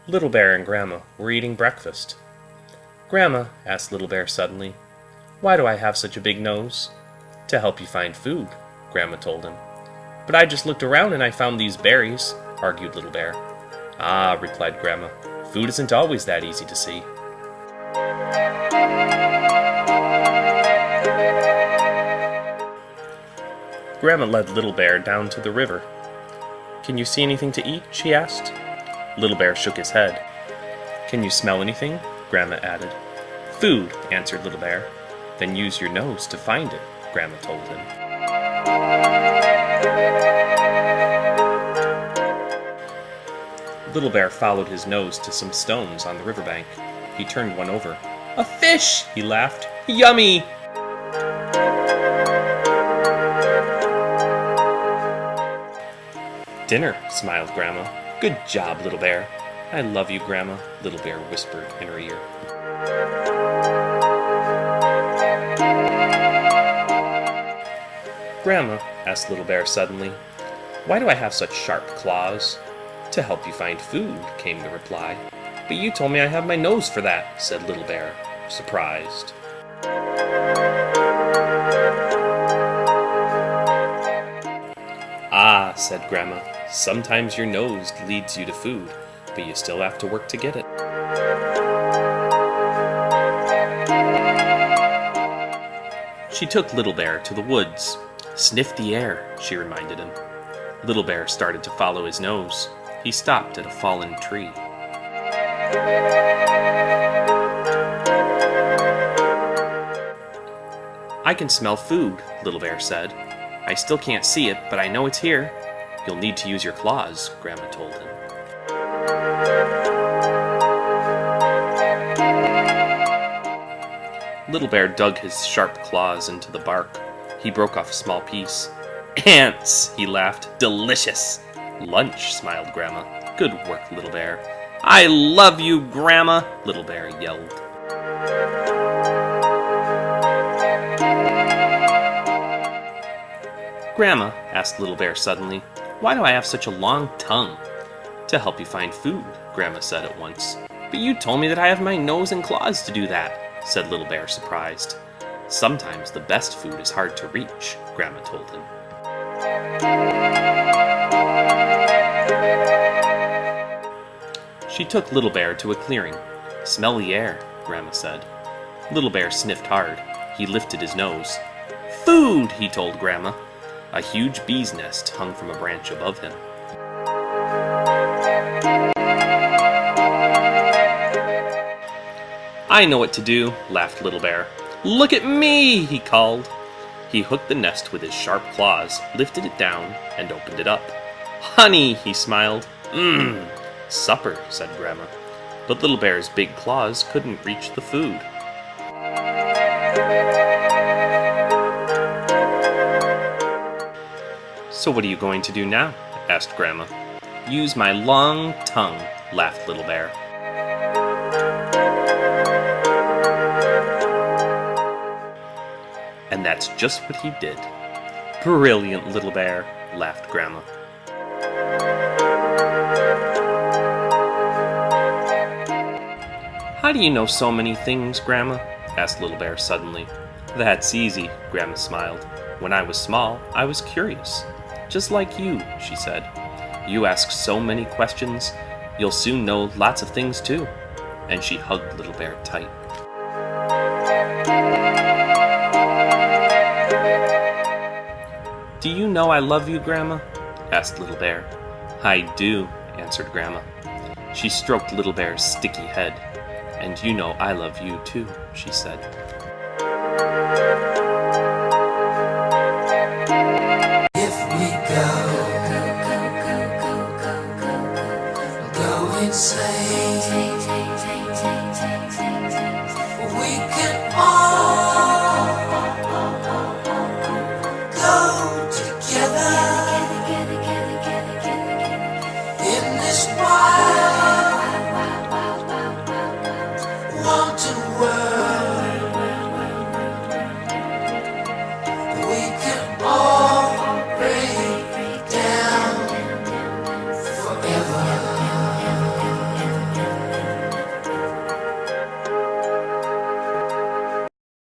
Little Bear and Grandma were eating breakfast. "Grandma," asked Little Bear suddenly, "why do I have such a big nose?" "To help you find food," Grandma told him. "But I just looked around and I found these berries," argued Little Bear. "Ah," replied Grandma, "food isn't always that easy to see." Grandma led Little Bear down to the river. "Can you see anything to eat?" she asked. Little Bear shook his head. "Can you smell anything?" Grandma added. "Food," answered Little Bear. "Then use your nose to find it," Grandma told him. Little Bear followed his nose to some stones on the riverbank. He turned one over. "A fish!" he laughed. "Yummy!" "Dinner," smiled Grandma. "Good job, Little Bear." "I love you, Grandma," Little Bear whispered in her ear. "Grandma," asked Little Bear suddenly, "why do I have such sharp claws?" "To help you find food," came the reply. "But you told me I have my nose for that," said Little Bear, surprised. "Ah," said Grandma, "sometimes your nose leads you to food, but you still have to work to get it." She took Little Bear to the woods. "Sniff the air," she reminded him. Little Bear started to follow his nose. He stopped at a fallen tree. "I can smell food," Little Bear said. "I still can't see it, but I know it's here." "You'll need to use your claws," Grandma told him. Little Bear dug his sharp claws into the bark. He broke off a small piece. "Ants!" he laughed. "Delicious!" "Lunch," smiled Grandma. "Good work, Little Bear." "I love you, Grandma!" Little Bear yelled. "Grandma," asked Little Bear suddenly, "why do I have such a long tongue?" "To help you find food," Grandma said at once. "But you told me that I have my nose and claws to do that," said Little Bear, surprised. "Sometimes the best food is hard to reach," Grandma told him. She took Little Bear to a clearing. "Smell the air," Grandma said. Little Bear sniffed hard. He lifted his nose. "Food!" he told Grandma. A huge bee's nest hung from a branch above him. "I know what to do," laughed Little Bear. "Look at me!" he called. He hooked the nest with his sharp claws, lifted it down, and opened it up. "Honey!" he smiled. "Mmm! Supper," said Grandma. But Little Bear's big claws couldn't reach the food. "So what are you going to do now?" asked Grandma. "Use my long tongue," laughed Little Bear. And that's just what he did. "Brilliant, Little Bear," laughed Grandma. "How do you know so many things, Grandma?" asked Little Bear suddenly. "That's easy," Grandma smiled. "When I was small, I was curious. Just like you," she said. "You ask so many questions, you'll soon know lots of things too." And she hugged Little Bear tight. "Do you know I love you, Grandma?" asked Little Bear. "I do," answered Grandma. She stroked Little Bear's sticky head. "And you know I love you too," she said.